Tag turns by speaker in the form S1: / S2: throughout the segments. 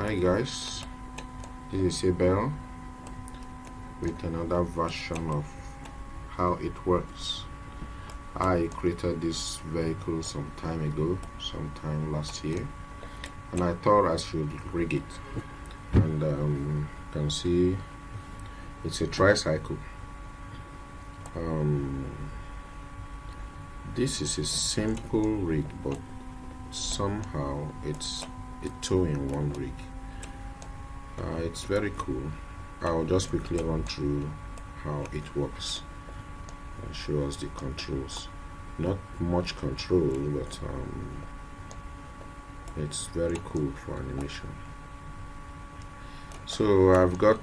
S1: Hi guys, this is Abel with another version of how it works. I created this vehicle some time ago, sometime last year, and I thought I should rig it. And you can see it's a tricycle. This is a simple rig, but somehow it's a two-in-one rig. It's very cool. I'll just quickly run through how it works and show us the controls. Not much control, but it's very cool for animation. So I've got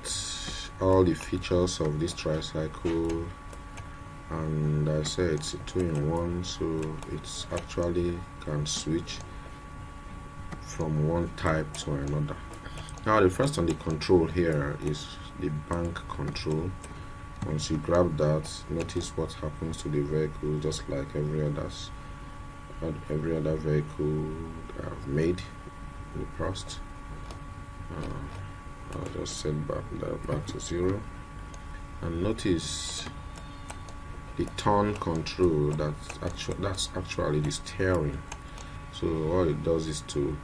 S1: all the features of this tricycle, and I say it's a two-in-one, so it's actually can switch from one type to another. Now the first on the control here is the bank control. Once you grab that, notice what happens to the vehicle, just like every other vehicle I've made in the past. I'll just set back to 0, and notice the turn control. That's actually the steering. So all it does is to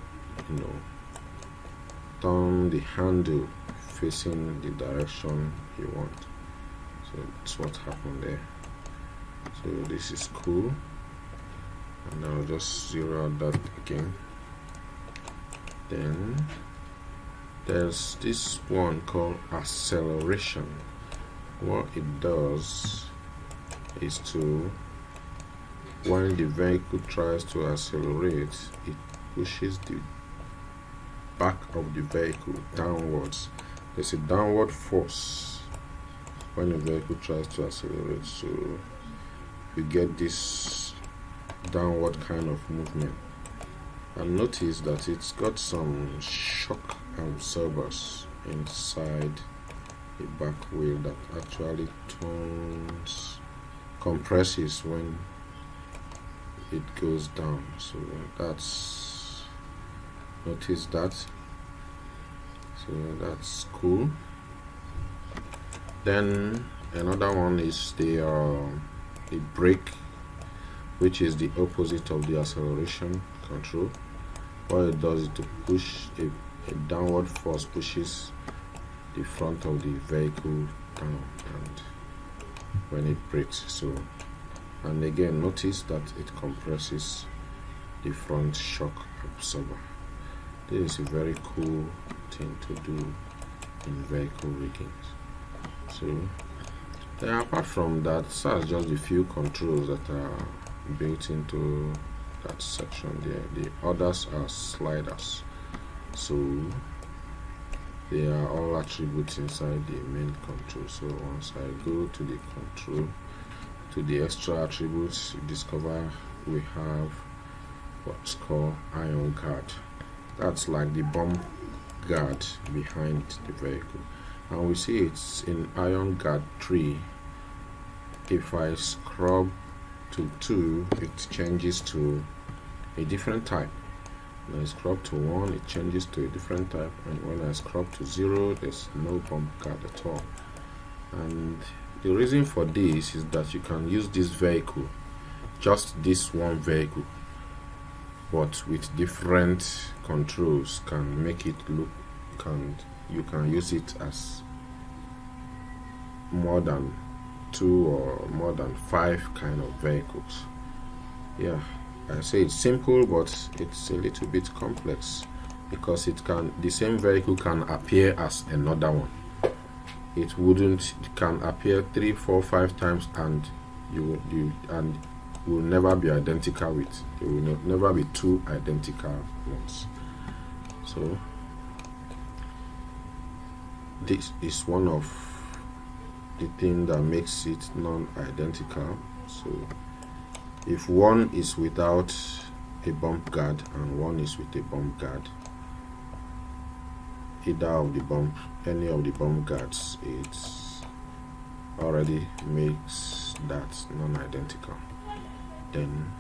S1: turn the handle facing the direction you want. So that's what happened there. So this is cool, and I'll just zero out that again. Then there's this one called acceleration. What it does is to, when the vehicle tries to accelerate, it pushes the back of the vehicle downwards. There's a downward force when the vehicle tries to accelerate, so you get this downward kind of movement. And notice that it's got some shock absorbers inside the back wheel that actually compresses when it goes down. So notice that. So that's cool. Then another one is the brake, which is the opposite of the acceleration control. What it does is to push a downward force pushes the front of the vehicle down, and when it brakes, so, and again notice that it compresses the front shock absorber. This is a very cool thing to do in vehicle rigging. So then, apart from that, that's just a few controls that are built into that section there. The others are sliders, so they are all attributes inside the main control. So once I go to the control, to the extra attributes, you discover we have what's called iron guard. That's like the bump guard behind the vehicle, and we see it's in iron guard 3. If I scrub to 2, it changes to a different type. When I scrub to 1, it changes to a different type, and when I scrub to 0, there's no bump guard at all. And the reason for this is that you can use this vehicle, just this one vehicle, but with different controls, can make it look, you can use it as more than 2 or more than 5 kind of vehicles. Yeah, I say it's simple, but it's a little bit complex, because the same vehicle can appear as another one. It can appear 3, 4, 5 times, and you will never be identical with. There will never be 2 identical ones. So this is one of the things that makes it non-identical. So if one is without a bump guard and one is with a bump guard, any of the bump guards, it already makes that non-identical. Then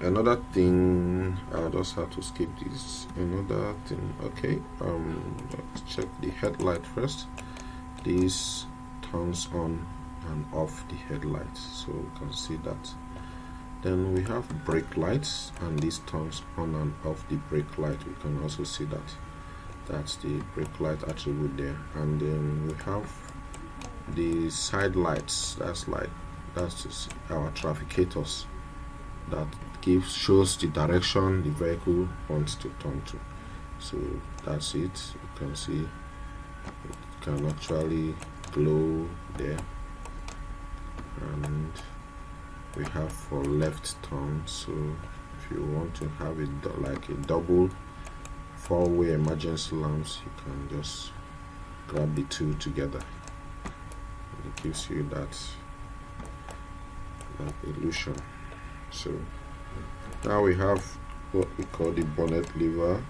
S1: Another thing, I'll just have to skip this. Another thing, okay, let's check the headlight first. This turns on and off the headlights, so you can see that. Then we have brake lights, and this turns on and off the brake light. We can also see that that's the brake light attribute there. And then we have the side lights. That's just our trafficators that shows the direction the vehicle wants to turn to. So that's it. You can see it can actually glow there. And we have for left turn, so if you want to have it like a double four-way emergency lamps, you can just grab the two together. It gives you that illusion. So now we have what we call the bonnet lever.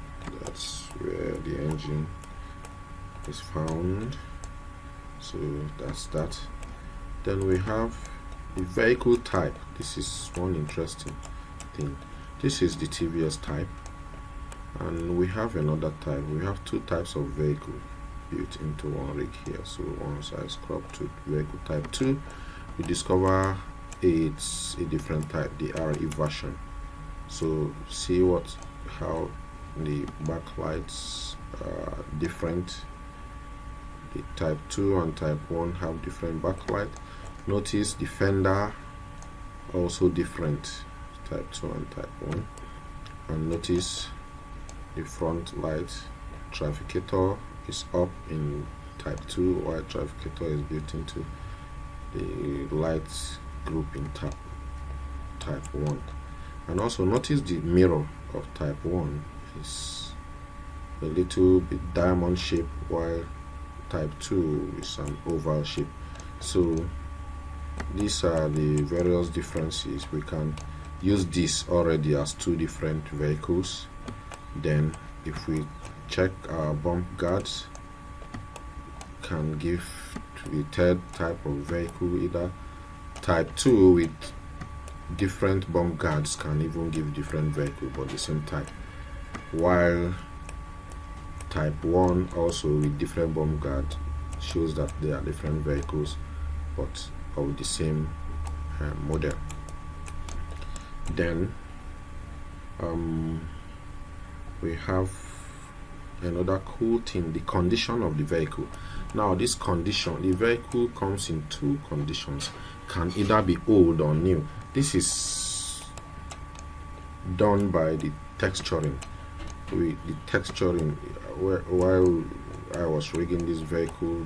S1: That's where the engine is found, so that's that. Then we have the vehicle type. This is one interesting thing. This is the TVS type, and we have another type. We have two types of vehicle built into one rig here. So once I scrub to vehicle type 2, we discover it's a different type, the RE version. So see how the backlights are different. The type 2 and type 1 have different backlight. Notice the fender also different, type 2 and type 1. And notice the front light trafficator is up in type 2, while trafficator is built into the light group in type 1. And also notice the mirror of type 1 is a little bit diamond shape, while type 2 is an oval shape. So these are the various differences. We can use this already as two different vehicles. Then if we check our bump guards, can give to the third type of vehicle, either type 2 with different bump guards can even give different vehicle but the same type, while type 1 also with different bump guard shows that they are different vehicles but of the same model. Then we have another cool thing, the condition of the vehicle. Now this condition, the vehicle comes in two conditions, can either be old or new. This is done by the texturing. The texturing, while I was rigging this vehicle,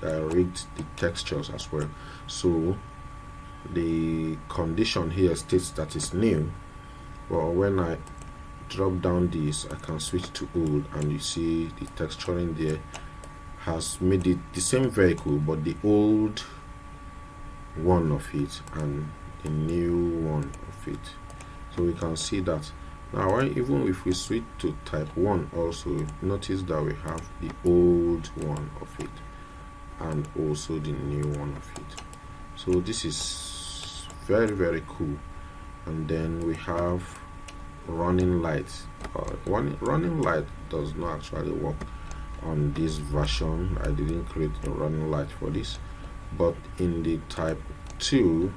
S1: I rigged the textures as well. So the condition here states that it's new, but when I drop down this, I can switch to old, and you see the texturing there has made it the same vehicle, but the old one of it and the new one of it. So we can see that now. Even if we switch to type 1, also notice that we have the old one of it and also the new one of it. So this is very, very cool. And then we have running lights. Running light does not actually work on this version. I didn't create a running light for this, but in the type 2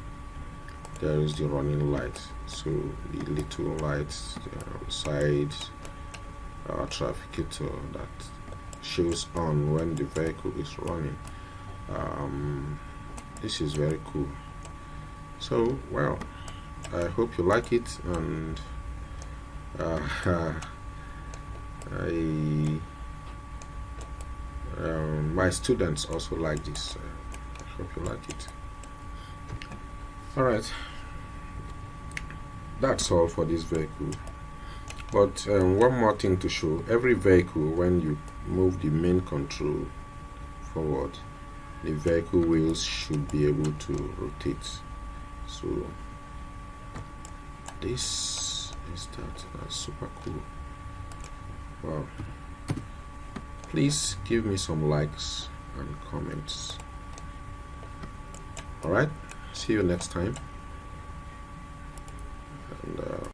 S1: there is the running light. So the little lights side trafficator that shows on when the vehicle is running. This is very cool. So well, I hope you like it, and my students also like this. I hope you like it. Alright, that's all for this vehicle. But one more thing to show: every vehicle, when you move the main control forward, the vehicle wheels should be able to rotate. So this is that's super cool. Wow. Please give me some likes and comments. Alright, see you next time.